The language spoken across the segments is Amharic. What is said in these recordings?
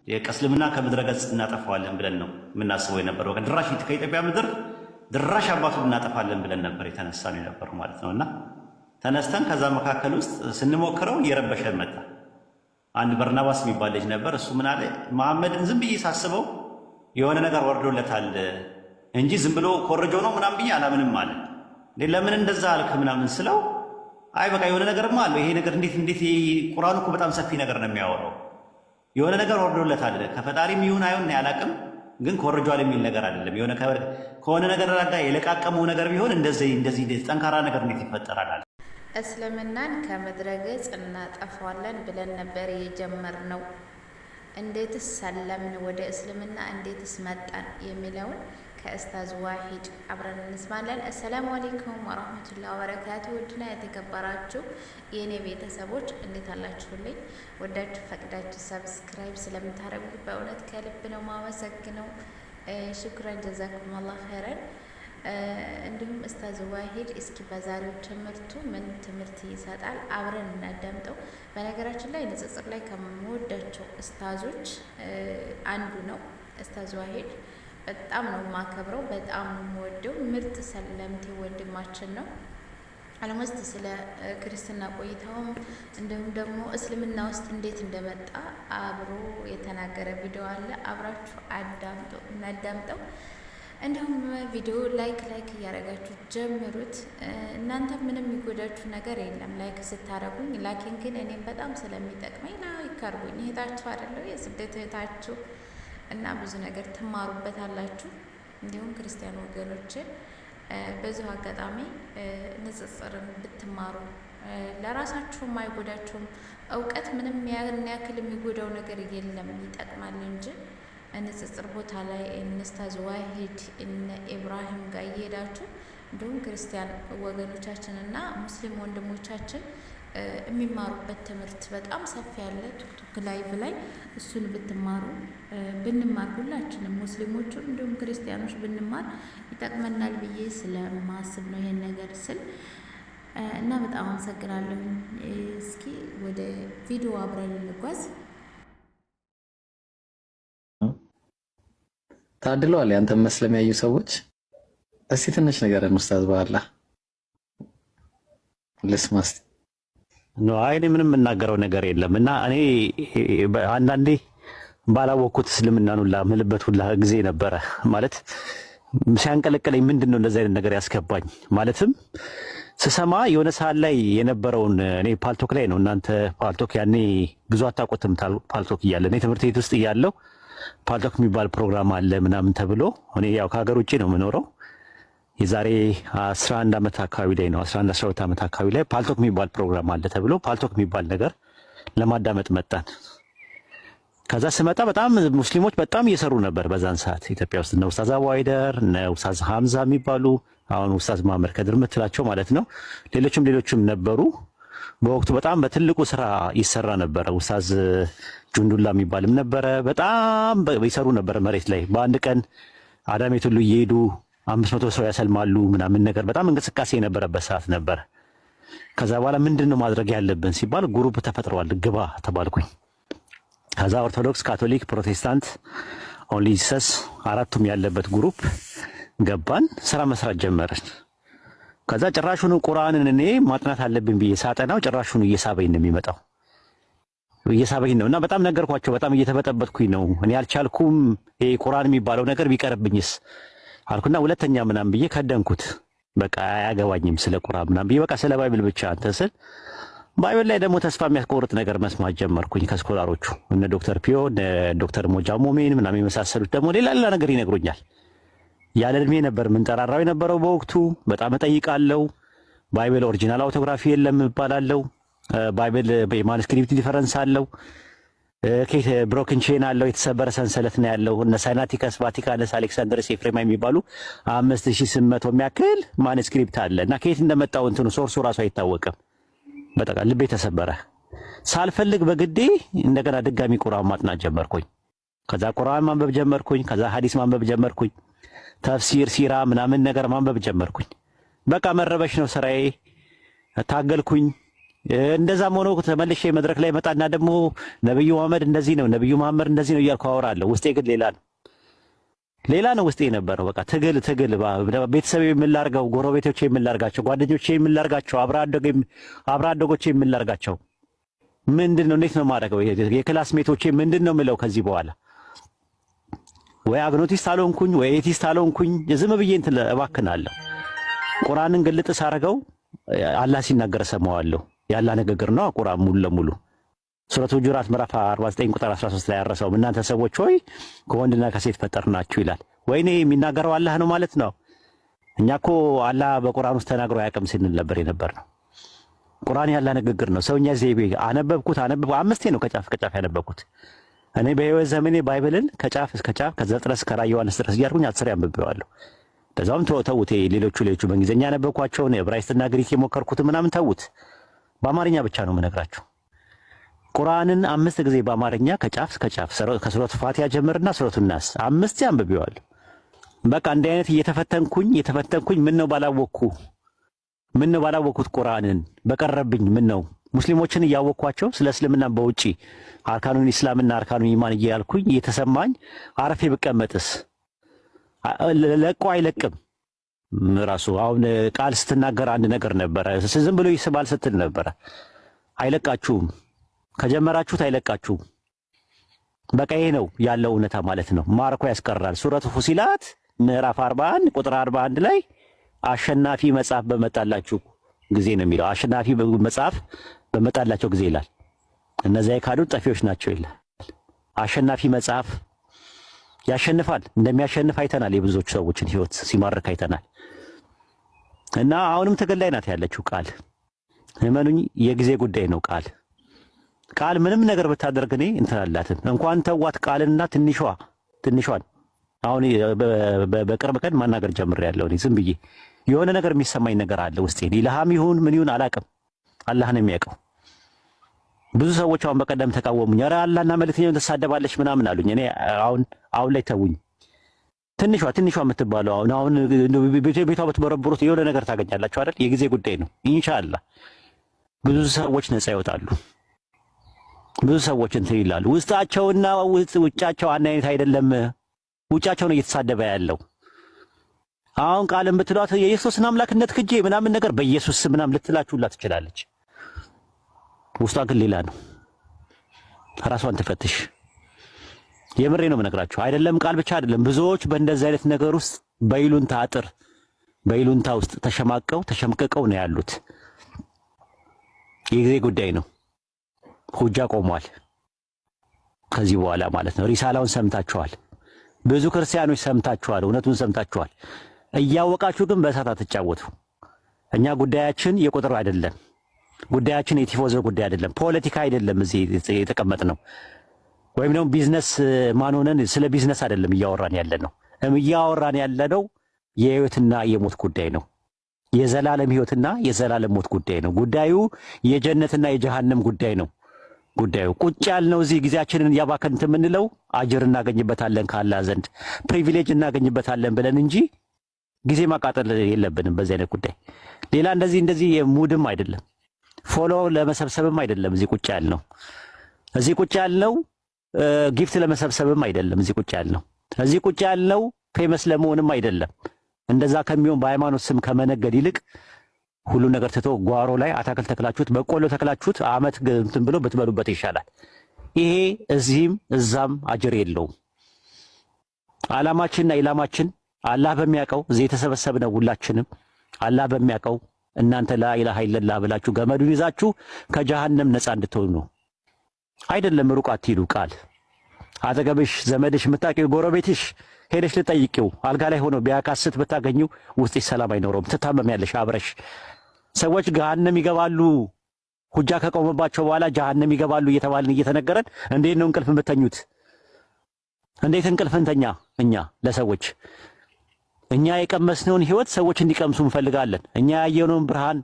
የእስልምና ከምድረ ገጽ እናጠፋዋለን ብለን ነው የምናስበው የነበረው። ድራሽ ከኢትዮጵያ ምድር ድራሽ አባቱን እናጠፋለን ብለን ነበር የተነሳ ነው የነበረው ማለት ነው። እና ተነስተን ከዛ መካከል ውስጥ ስንሞክረው እየረበሸን መጣ። አንድ በርናባስ የሚባል ልጅ ነበር። እሱ ምን አለ፣ መሐመድን ዝም ብዬ ሳስበው የሆነ ነገር ወርዶለታል እንጂ ዝም ብሎ ኮረጆ ነው ምናምን ብዬ አላምንም አለ። ለምን እንደዛ አልክ ምናምን ስለው አይ በቃ የሆነ ነገርማ አለ። ይሄ ነገር እንዴት ቁርአኑ እኮ በጣም ሰፊ ነገር ነው የሚያወራው። የሆነ ነገር ወርዶለታል ከፈጣሪም ይሁን አይሁን ያላቅም፣ ግን ኮረጇል የሚል ነገር አይደለም። የሆነ ከሆነ ነገር ጋር የለቃቀመው ነገር ቢሆን እንደዚህ ጠንካራ ነገር እንዴት ይፈጠራል? እስልምናን ከምድረ ገጽ እናጠፋዋለን ብለን ነበር የጀመርነው። እንዴትስ ሰለምን ወደ እስልምና እንዴትስ መጣን የሚለውን ከኡስታዝ ዋሂድ አብረን እንስማለን። አሰላሙ አለይኩም ወራህመቱላሂ ወበረካቱ። ውድና የተከበራችሁ የኔ ቤተሰቦች እንዴት አላችሁልኝ? ወዳችሁ ፈቅዳችሁ ሰብስክራይብ ስለምታደርጉ በእውነት ከልብ ነው ማመሰግነው። ሽክራን ጀዛኩም አላህ ኸይረን። እንዲሁም ኡስታዝ ዋሂድ እስኪ በዛሬው ትምህርቱ ምን ትምህርት ይሰጣል አብረን እናዳምጠው። በነገራችን ላይ ንጽጽር ላይ ከምወዳቸው ኡስታዞች አንዱ ነው ኡስታዝ ዋሂድ። በጣም ነው ማከብረው፣ በጣም ነው የምወደው። ምርጥ ሰለምቴ ወንድማችን ነው። አልሞስት ስለ ክርስትና ቆይታውም እንዲሁም ደግሞ እስልምና ውስጥ እንዴት እንደመጣ አብሮ የተናገረ ቪዲዮ አለ። አብራችሁ እናዳምጠው። እንዲሁም ቪዲዮ ላይክ እያደረጋችሁ ጀምሩት። እናንተ ምንም የሚጎዳችሁ ነገር የለም ላይክ ስታረጉኝ። ላኪን ግን እኔም በጣም ስለሚጠቅመኝ ላይክ አድርጉኝ። እህታችሁ አይደለሁ የስደት እህታችሁ እና ብዙ ነገር ትማሩበታላችሁ። እንዲሁም ክርስቲያን ወገኖች በዚሁ አጋጣሚ ንጽጽርን ብትማሩ ለራሳችሁም አይጎዳችሁም። እውቀት ምንም ያክል የሚጎዳው ነገር የለም፣ ይጠቅማል እንጂ ንጽጽር ቦታ ላይ ኡስታዝ ዋሂድ እነ ኢብራሂም ጋር እየሄዳችሁ እንዲሁም ክርስቲያን ወገኖቻችን እና ሙስሊም ወንድሞቻችን የሚማሩበት ትምህርት በጣም ሰፊ ያለ ቲክቶክ ላይቭ ላይ እሱን ብትማሩ ብንማር ሁላችንም ሙስሊሞቹን እንዲሁም ክርስቲያኖች ብንማር ይጠቅመናል ብዬ ስለማስብ ነው ይሄን ነገር ስል እና በጣም አመሰግናለሁ። እስኪ ወደ ቪዲዮ አብረን እንጓዝ። ታድለዋል ያንተ መስለም ያዩ ሰዎች። እስኪ ትንሽ ነገር ኡስታዝ በኋላ ልስማስ ነው። እኔ ምንም የምናገረው ነገር የለም እና እኔ አንዳንዴ ባላወቅኩት እስልምናን ሁላ ምልበት ሁላ ጊዜ ነበረ ማለት ሲያንቀለቀለኝ ምንድነው እንደዚህ አይነት ነገር ያስገባኝ ማለትም ስሰማ የሆነ ሰዓት ላይ የነበረውን እኔ ፓልቶክ ላይ ነው። እናንተ ፓልቶክ ያኔ ብዙ አታውቁትም። ፓልቶክ እያለ እኔ ትምህርት ቤት ውስጥ እያለሁ ፓልቶክ የሚባል ፕሮግራም አለ ምናምን ተብሎ እኔ ያው ከሀገር ውጭ ነው የምኖረው። የዛሬ 11 ዓመት አካባቢ ላይ ነው 11 12 ዓመት አካባቢ ላይ ፓልቶክ የሚባል ፕሮግራም አለ ተብሎ ፓልቶክ የሚባል ነገር ለማዳመጥ መጣን። ከዛ ስመጣ በጣም ሙስሊሞች በጣም እየሰሩ ነበር በዛን ሰዓት ኢትዮጵያ ውስጥ ነው። ኡስታዝ አዋይደር ነው፣ ኡስታዝ ሐምዛ የሚባሉ አሁን ኡስታዝ ማመር ከድር ምትላቸው ማለት ነው። ሌሎችም ነበሩ። በወቅቱ በጣም በትልቁ ስራ ይሰራ ነበር። ኡስታዝ ጁንዱላ የሚባልም ነበረ። በጣም ይሰሩ ነበር መሬት ላይ በአንድ ቀን አዳሜት ሁሉ እየሄዱ 500 ሰው ያሰልማሉ ምናምን ነገር በጣም እንቅስቃሴ የነበረበት ሰዓት ነበር። ከዛ በኋላ ምንድነው ማድረግ ያለብን ሲባል ግሩፕ ተፈጥሯል፣ ግባ ተባልኩኝ። ከዛ ኦርቶዶክስ፣ ካቶሊክ፣ ፕሮቴስታንት፣ ኦንሊ ጂሰስ አራቱም ያለበት ግሩፕ ገባን፣ ስራ መስራት ጀመርን። ከዛ ጭራሹን ቁርአንን እኔ ማጥናት አለብን ብዬ ሳጠናው ጭራሹን እየሳበኝ ነው የሚመጣው እየሳበኝ ነው። እና በጣም ነገርኳቸው፣ በጣም እየተበጠበጥኩኝ ነው እኔ አልቻልኩም፣ ይሄ ቁርአን የሚባለው ነገር ቢቀርብኝስ አልኩና ሁለተኛ ምናምን ብዬ ከደንኩት። በቃ አያገባኝም ስለ ቁርአን ምናምን ብዬ በቃ ስለ ባይብል ብቻ እንትን ስል ባይብል ላይ ደግሞ ተስፋ የሚያስቆርጥ ነገር መስማት ጀመርኩኝ ከስኮላሮቹ እነ ዶክተር ፒዮ እነ ዶክተር ሞጃ ሞሜን ምናምን የመሳሰሉት ደግሞ ሌላ ነገር ይነግሩኛል። ያለ እድሜ ነበር ምንጠራራው የነበረው በወቅቱ። በጣም እጠይቃለሁ። ባይብል ኦሪጂናል አውቶግራፊ የለም እባላለሁ። ባይብል የማኑስክሪፕት ዲፈረንስ አለው። ከየት ብሮክን ቼን አለው፣ የተሰበረ ሰንሰለት ነው ያለው። እነ ሳይናቲከስ፣ ቫቲካንስ፣ አሌክሳንድረስ፣ ኤፍሬማ የሚባሉ 5800 የሚያክል ማኑስክሪፕት አለ እና ከየት እንደመጣው እንትኑ ሶርሱ ራሱ አይታወቅም። በቃ ልቤ ተሰበረ። ሳልፈልግ በግዴ እንደገና ድጋሚ ቁርአን ማጥናት ጀመርኩኝ። ከዛ ቁርአን ማንበብ ጀመርኩኝ። ከዛ ሐዲስ ማንበብ ጀመርኩኝ። ተፍሲር፣ ሲራ ምናምን ነገር ማንበብ ጀመርኩኝ። በቃ መረበሽ ነው ስራዬ። ታገልኩኝ። እንደዛም ሆኖ ተመልሼ መድረክ ላይ መጣና ደግሞ ነብዩ መሐመድ እንደዚህ ነው፣ ነብዩ መሐመድ እንደዚህ ነው እያልኩ አወራለሁ። ውስጤ ግን ሌላ ነው ውስጤ የነበረው። በቃ ትግል ቤተሰብ የምላርገው፣ ጎረቤቶቼ የምላርጋቸው፣ ጓደኞቼ የምላርጋቸው፣ አብራ አደጎቼ የምላርጋቸው ምንድነው? እንዴት ነው ማድረገው? የክላስሜቶቼ ምንድነው ምለው? ከዚህ በኋላ ወይ አግኖቲስት አልሆንኩኝ ወይ ኤቲስት አልሆንኩኝ፣ ዝም ብዬ እንትን እባክናለሁ። ቁርአንን ግልጥ ሳረገው አላህ ሲናገር ሰማዋለሁ። ያላ ንግግር ነው ቁርአን ሙሉ ለሙሉ ሱረቱ ሁጁራት ምዕራፍ 49 ቁጥር 13 ላይ ያረሰው እናንተ ሰዎች ሆይ ከወንድና ከሴት ፈጠርናችሁ ይላል። ወይኔ የሚናገረው አላህ ነው ማለት ነው። እኛ እኮ አላህ በቁርአን ውስጥ ተናግሮ አያውቅም ስንል ነበር የነበርነው። ቁርአን ያላ ንግግር ነው። ሰውኛ ዘይቤ አነበብኩት 5 ነው ከጫፍ ከጫፍ ያነበብኩት። እኔ በህይወት ዘመኔ ባይብልን ከጫፍ እስከ ጫፍ ከዘፍጥረት እስከ ራዕየ ዮሐንስ ድረስ እያልኩኝ 10 ያንብቤዋለሁ። ለዛውም ተውት። ሌሎቹ በእንግሊዝኛ ያነበብኳቸውን ዕብራይስጥና ግሪክ የሞከርኩት ምናምን ተውት። በአማርኛ ብቻ ነው የምነግራችሁ። ቁርአንን 5 ጊዜ በአማርኛ ከጫፍ እስከ ጫፍ ከሱረቱ ፋቲሃ ጀምርና ሱረቱ ናስ 5 ያንብቤዋለሁ። በቃ እንዲህ አይነት እየተፈተንኩኝ ምን ነው ባላወቅኩት ቁርአንን በቀረብኝ ምን ነው ሙስሊሞችን እያወቅኳቸው ስለ እስልምና በውጪ አርካኑን ኢስላምና አርካኑን ኢማን እያልኩኝ እየተሰማኝ አረፌ ብቀመጥስ? ለቆ አይለቅም። ራሱ አሁን ቃል ስትናገር አንድ ነገር ነበረ፣ ዝም ብሎ ይስባል ስትል ነበረ። አይለቃችሁም፣ ከጀመራችሁት አይለቃችሁም። በቃ ይሄ ነው ያለው እውነታ ማለት ነው። ማርኮ ያስቀራል። ሱረቱ ፉሲላት ምዕራፍ 41 ቁጥር 41 ላይ አሸናፊ መጽሐፍ በመጣላችሁ ጊዜ ነው የሚለው። አሸናፊ መጽሐፍ በመጣላቸው ጊዜ ይላል። እነዚያ የካዱት ጠፊዎች ናቸው ይላል። አሸናፊ መጽሐፍ ያሸንፋል። እንደሚያሸንፍ አይተናል። የብዙዎች ሰዎችን ህይወት ሲማርክ አይተናል። እና አሁንም ትግል ላይ ናት ያለችው ቃል። እመኑኝ የጊዜ ጉዳይ ነው። ቃል ምንም ነገር ብታደርግ እኔ እንትን አላትም። እንኳን ተዋት ቃልና ትንሿን አሁን በቅርብ ቀን ማናገር ጀምሬያለሁ። እኔ ዝም ብዬ የሆነ ነገር የሚሰማኝ ነገር አለ ውስጤ። ኢልሃም ይሁን ምን ይሁን አላውቅም፣ አላህ ነው የሚያውቀው። ብዙ ሰዎች አሁን በቀደም ተቃወሙኝ። ኧረ አላህና መልእክተኛውን ትሳደባለች ምናምን አሉኝ። እኔ አሁን ላይ ተውኝ። ትንሿ የምትባለው አሁን ቤቷ ብትበረብሩት የሆነ ነገር ታገኛላችሁ አይደል? የጊዜ ጉዳይ ነው። ኢንሻአላህ ብዙ ሰዎች ነፃ ይወጣሉ። ብዙ ሰዎች እንትን ይላሉ። ውስጣቸውና ውጫቸው አንድ አይነት አይደለም። ውጫቸው ነው እየተሳደበ ያለው። አሁን ቃልም ብትሏት የኢየሱስን አምላክነት ክጄ ምናምን ነገር በኢየሱስ ስም ምናምን ልትላችሁላ ትችላለች። ውስጧ ግን ሌላ ነው። ራሷን ትፈትሽ። የምሬ ነው የምነግራችሁ። አይደለም ቃል ብቻ አይደለም። ብዙዎች በእንደዚህ አይነት ነገር ውስጥ በይሉንታ ውስጥ ተሸምቀቀው ነው ያሉት። የጊዜ ጉዳይ ነው። ሁጃ ቆሟል። ከዚህ በኋላ ማለት ነው። ሪሳላውን ሰምታችኋል። ብዙ ክርስቲያኖች ሰምታችኋል። እውነቱን ሰምታችኋል። እያወቃችሁ ግን በእሳት አትጫወቱ። እኛ ጉዳያችን የቁጥር አይደለም። ጉዳያችን የቲፎዞ ጉዳይ አይደለም። ፖለቲካ አይደለም። እዚህ የተቀመጥ ነው ወይም ደግሞ ቢዝነስ ማን ሆነን ስለ ቢዝነስ አይደለም እያወራን ያለ ነው። እያወራን ያለ ነው የህይወትና የሞት ጉዳይ ነው። የዘላለም ህይወትና የዘላለም ሞት ጉዳይ ነው። ጉዳዩ የጀነትና የጀሃነም ጉዳይ ነው። ጉዳዩ ቁጭ ያልነው እዚህ ጊዜያችንን ያባከንት የምንለው አጅር እናገኝበታለን ካላህ ዘንድ ፕሪቪሌጅ እናገኝበታለን ብለን እንጂ ጊዜ ማቃጠል የለብንም በዚህ አይነት ጉዳይ። ሌላ እንደዚህ ሙድም አይደለም፣ ፎሎ ለመሰብሰብም አይደለም። እዚህ ቁጭ ያልነው ጊፍት ለመሰብሰብም አይደለም። እዚህ ቁጭ ያልነው ፌመስ ለመሆንም አይደለም። እንደዛ ከሚሆን በሃይማኖት ስም ከመነገድ ይልቅ ሁሉ ነገር ትቶ ጓሮ ላይ አታክልት ተክላችሁት በቆሎ ተክላችሁት አመት እንትን ብሎ ብትበሉበት ይሻላል። ይሄ እዚህም እዛም አጅር የለውም። ዓላማችንና ኢላማችን አላህ በሚያውቀው እዚህ የተሰበሰብነው ሁላችንም አላህ በሚያውቀው እናንተ ላኢላሃ ኢለላህ ብላችሁ ገመዱን ይዛችሁ ከጀሃነም ነፃ እንድትሆኑ ነው። አይደለም ሩቅ አትሂዱ። ቃል አጠገብሽ ዘመድሽ የምታውቂው ጎረቤትሽ ሄደሽ ልጠይቂው አልጋ ላይ ሆኖ ቢያካስት ብታገኙ ውስጥሽ ሰላም አይኖረውም። ትታመሚያለሽ አብረሽ። ሰዎች ገሃነም ይገባሉ ሁጃ ከቆመባቸው በኋላ ጀሃነም ይገባሉ እየተባልን እየተነገረን እንዴት ነው እንቅልፍ የምተኙት? እንዴት እንቅልፍ እንተኛ? እኛ ለሰዎች እኛ የቀመስነውን ህይወት ሰዎች እንዲቀምሱ እንፈልጋለን። እኛ ያየነውን ብርሃን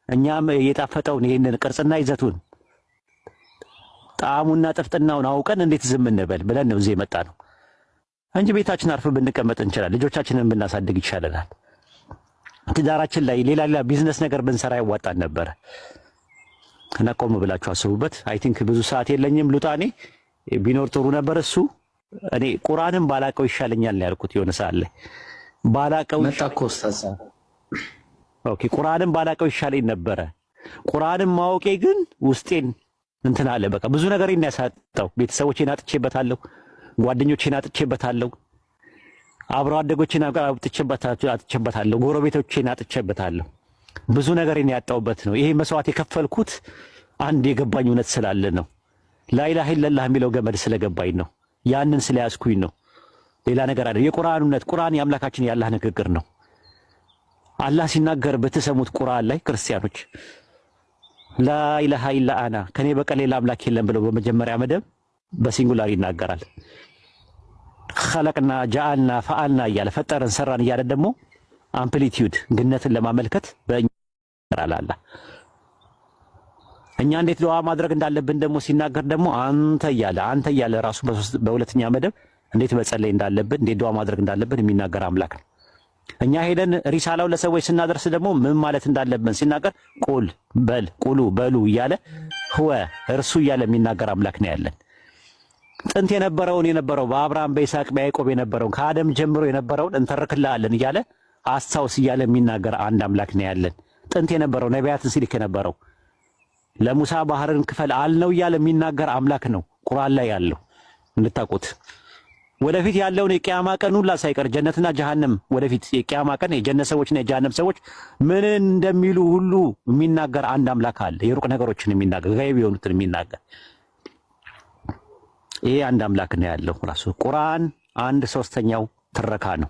እኛም የጣፈጠውን ይሄንን ቅርጽና ይዘቱን ጣዕሙና ጥፍጥናውን አውቀን እንዴት ዝም እንበል ብለን ነው እዚህ የመጣ ነው እንጂ ቤታችን አርፈን ብንቀመጥ እንችላለን። ልጆቻችንን ብናሳድግ ይሻለናል። ትዳራችን ላይ ሌላ ቢዝነስ ነገር ብንሰራ ያዋጣን ነበረ። እና ቆም ብላችሁ አስቡበት። አይ ቲንክ ብዙ ሰዓት የለኝም ሉጣኔ ቢኖር ጥሩ ነበር እሱ። እኔ ቁርአንን ባላቀው ይሻለኛል ነው ያልኩት የሆነ ሰዓት ላይ ባላቀው መጣ እኮ ኡስታዝ። ኦኬ ቁርአንን ባላቀው ይሻለኝ ነበረ። ቁርአንን ማወቄ ግን ውስጤን እንትን አለ። በቃ ብዙ ነገር ያሳጣው። ቤተሰቦቼን አጥቼበታለሁ፣ ጓደኞቼን አጥቼበታለሁ፣ አብሮ አደጎቼን አጥቼበታለሁ፣ ጎረቤቶቼን አጥቼበታለሁ። ብዙ ነገር ያጣውበት ነው። ይሄ መስዋዕት የከፈልኩት አንድ የገባኝ እውነት ስላለ ነው። ላኢላሃ ኢለላህ የሚለው ገመድ ስለገባኝ ነው። ያንን ስለያዝኩኝ ነው። ሌላ ነገር አይደለም። የቁርአን እውነት ቁርአን የአምላካችን የአላህ ንግግር ነው። አላህ ሲናገር በተሰሙት ቁርአን ላይ ክርስቲያኖች ላኢላሃ ኢላ አና ከኔ በቀር ሌላ አምላክ የለም ብለው በመጀመሪያ መደብ በሲንጉላር ይናገራል። ኸለቅና ጃአልና ፈአልና እያለ ፈጠረን ሰራን እያለ ደግሞ አምፕሊቲዩድ ግነትን ለማመልከት በእኛ እኛ እንዴት ዱዓ ማድረግ እንዳለብን ደግሞ ሲናገር ደግሞ አንተ እያለ ራሱ በሁለተኛ መደብ እንዴት መጸለይ እንዳለብን እንዴት ዱዓ ማድረግ እንዳለብን የሚናገር አምላክ ነው። እኛ ሄደን ሪሳላው ለሰዎች ስናደርስ ደግሞ ምን ማለት እንዳለብን ሲናገር ቁል በል ቁሉ በሉ እያለ ህወ እርሱ እያለ የሚናገር አምላክ ነው ያለን። ጥንት የነበረው በአብርሃም በይስሐቅ በያዕቆብ የነበረውን ከአደም ጀምሮ የነበረውን እንተርክልሃለን እያለ አስታውስ እያለ የሚናገር አንድ አምላክ ነው ያለን። ጥንት የነበረው ነቢያትን ሲልክ የነበረው ለሙሳ ባህርን ክፈል አልነው እያለ የሚናገር አምላክ ነው ቁርአን ላይ ያለው እንድታውቁት። ወደፊት ያለውን የቂያማ ቀን ሁላ ሳይቀር ጀነትና ጀሃነም ወደፊት የቂያማ ቀን የጀነት ሰዎችና የጀሃነም ሰዎች ምን እንደሚሉ ሁሉ የሚናገር አንድ አምላክ አለ። የሩቅ ነገሮችን የሚናገር ጋይብ የሆኑትን የሚናገር ይሄ አንድ አምላክ ነው ያለው። ራሱ ቁርአን 1/3 ትረካ ነው፣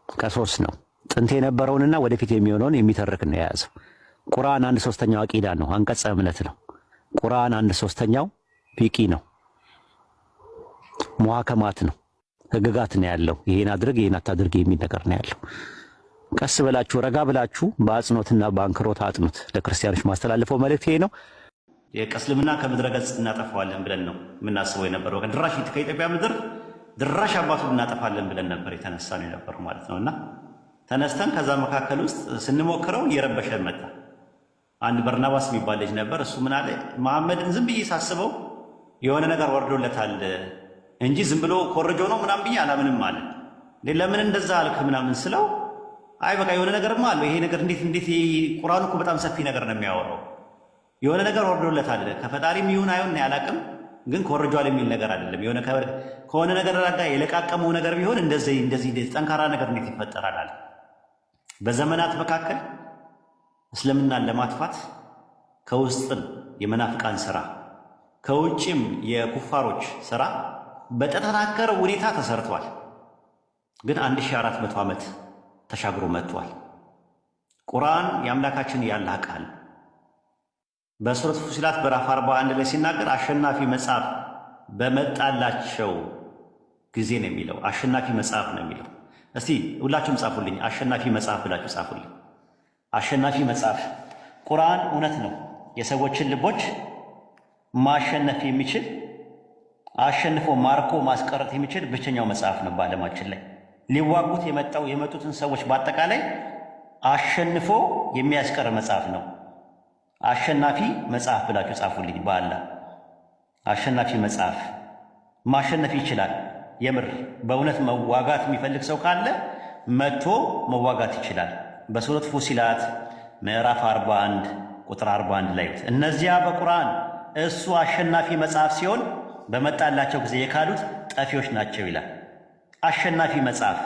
ከ3 ነው። ጥንት የነበረውንና ወደፊት የሚሆነውን የሚተርክ ነው የያዘው። ቁርአን 1/3 አቂዳ ነው፣ አንቀጸ እምነት ነው። ቁርአን 1/3 ፊቂ ነው፣ ሙሐከማት ነው፣ ህግጋት ነው ያለው። ይሄን አድርግ ይሄን አታድርግ የሚል ነገር ነው ያለው። ቀስ ብላችሁ ረጋ ብላችሁ በአጽኖትና በአንክሮት አጥኑት። ለክርስቲያኖች ማስተላለፈው መልእክት ይሄ ነው። የእስልምና ከምድረ ገጽ እናጠፋዋለን ብለን ነው የምናስበው የነበረው። ድራሽ ከኢትዮጵያ ምድር ድራሽ አባቱን እናጠፋለን ብለን ነበር የተነሳ ነው የነበረው ማለት ነውና ተነስተን ከዛ መካከል ውስጥ ስንሞክረው እየረበሸን መጣ። አንድ በርናባስ የሚባል ልጅ ነበር። እሱ ምን አለ፣ መሐመድን ዝም ብዬ ሳስበው የሆነ ነገር ወርዶለታል እንጂ ዝም ብሎ ኮረጆ ነው ምናምን ብዬ አላምንም አለ። ለምን እንደዛ አልክ ምናምን ስለው አይ በቃ የሆነ ነገርማ አለው። ይሄ ነገር እንዴት ቁርአኑ እኮ በጣም ሰፊ ነገር ነው የሚያወራው። የሆነ ነገር ወርዶለታል ከፈጣሪም ይሁን አይሁን ያላቅም፣ ግን ኮረጇል የሚል ነገር አይደለም። የሆነ ከሆነ ነገር ጋር የለቃቀመው ነገር ቢሆን እንደዚህ ጠንካራ ነገር እንዴት ይፈጠራል አለ። በዘመናት መካከል እስልምናን ለማጥፋት ከውስጥም የመናፍቃን ስራ ከውጭም የኩፋሮች ስራ በተጠናከረ ሁኔታ ተሰርቷል። ግን 1400 ዓመት ተሻግሮ መጥቷል። ቁርአን የአምላካችን ያላህ ቃል በሱረት ፉሲላት በራፍ 41 ላይ ሲናገር አሸናፊ መጽሐፍ በመጣላቸው ጊዜ ነው የሚለው። አሸናፊ መጽሐፍ ነው የሚለው። እስቲ ሁላችሁም ጻፉልኝ፣ አሸናፊ መጽሐፍ ብላችሁ ጻፉልኝ። አሸናፊ መጽሐፍ ቁርአን እውነት ነው። የሰዎችን ልቦች ማሸነፍ የሚችል አሸንፎ ማርኮ ማስቀረት የሚችል ብቸኛው መጽሐፍ ነው በዓለማችን ላይ። ሊዋጉት የመጡትን ሰዎች በአጠቃላይ አሸንፎ የሚያስቀር መጽሐፍ ነው። አሸናፊ መጽሐፍ ብላችሁ ጻፉልኝ። በአላህ አሸናፊ መጽሐፍ ማሸነፍ ይችላል። የምር በእውነት መዋጋት የሚፈልግ ሰው ካለ መጥቶ መዋጋት ይችላል። በሱረት ፉሲላት ምዕራፍ 41 ቁጥር 41 ላይ እነዚያ በቁርአን እሱ አሸናፊ መጽሐፍ ሲሆን በመጣላቸው ጊዜ የካዱት ጠፊዎች ናቸው ይላል። አሸናፊ መጽሐፍ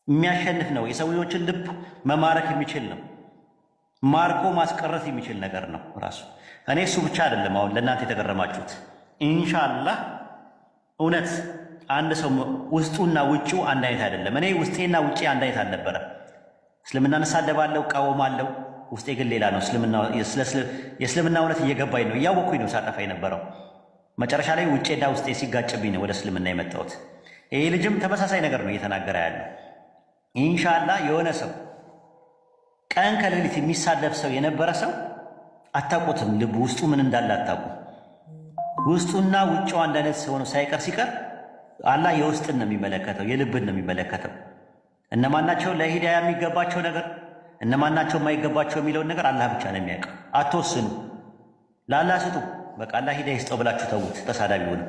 የሚያሸንፍ ነው። የሰዎችን ልብ መማረክ የሚችል ነው። ማርኮ ማስቀረት የሚችል ነገር ነው ራሱ። እኔ እሱ ብቻ አይደለም አሁን ለእናንተ የተገረማችሁት። ኢንሻአላህ እውነት አንድ ሰው ውስጡና ውጪው አንድ አይነት አይደለም። እኔ ውስጤና ውጪ አንድ አይነት አልነበረ። እስልምናን እሳደባለሁ፣ እቃወማለሁ። ውስጤ ግን ሌላ ነው። የእስልምና እውነት እየገባኝ ነው፣ እያወቅኩኝ ነው ሳጠፋ የነበረው። መጨረሻ ላይ ውጬና ውስጤ ሲጋጭብኝ ነው ወደ እስልምና የመጣሁት። ይሄ ልጅም ተመሳሳይ ነገር ነው እየተናገረ ያለው። ኢንሻአላህ የሆነ ሰው ቀን ከሌሊት የሚሳደብ ሰው የነበረ ሰው አታውቁትም። ልብ ውስጡ ምን እንዳለ አታውቁ። ውስጡና ውጭው አንድ አይነት ሆኖ ሳይቀር ሲቀር አላህ የውስጥን ነው የሚመለከተው፣ የልብን ነው የሚመለከተው። እነማናቸው ለሂዳያ የሚገባቸው ነገር፣ እነማን ናቸው የማይገባቸው የሚለውን ነገር አላህ ብቻ ነው የሚያውቀው። አትወስኑ፣ ለአላህ ስጡ። በቃ አላህ ሂዳያ ይስጠው ብላችሁ ተዉት። ተሳዳቢ ሆነ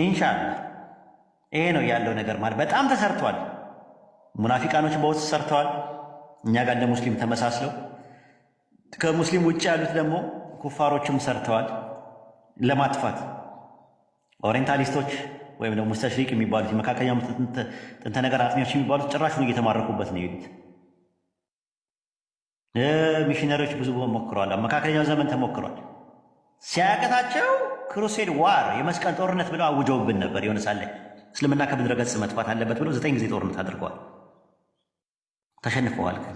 ኢንሻአላህ። ይሄ ነው ያለው ነገር ማለት በጣም ተሰርቷል። ሙናፊቃኖች በውስጥ ሰርተዋል። እኛ ጋር እንደ ሙስሊም ተመሳስለው ከሙስሊም ውጭ ያሉት ደግሞ ኩፋሮችም ሰርተዋል ለማጥፋት። ኦሪየንታሊስቶች ወይም ደግሞ ሙስተሽሪቅ የሚባሉት የመካከለኛው ጥንተ ነገር አጥኚዎች የሚባሉት ጭራሹን እየተማረኩበት ነው የሄዱት። ሚሽነሪዎች ብዙ ሞክረዋል። መካከለኛው ዘመን ተሞክሯል። ሲያቀታቸው ክሩሴድ ዋር የመስቀል ጦርነት ብለው አውጀውብን ነበር። የሆነ ሳለ እስልምና ከምድረ ገጽ መጥፋት አለበት ብለው 9 ጊዜ ጦርነት አድርገዋል። ተሸንፈዋል ግን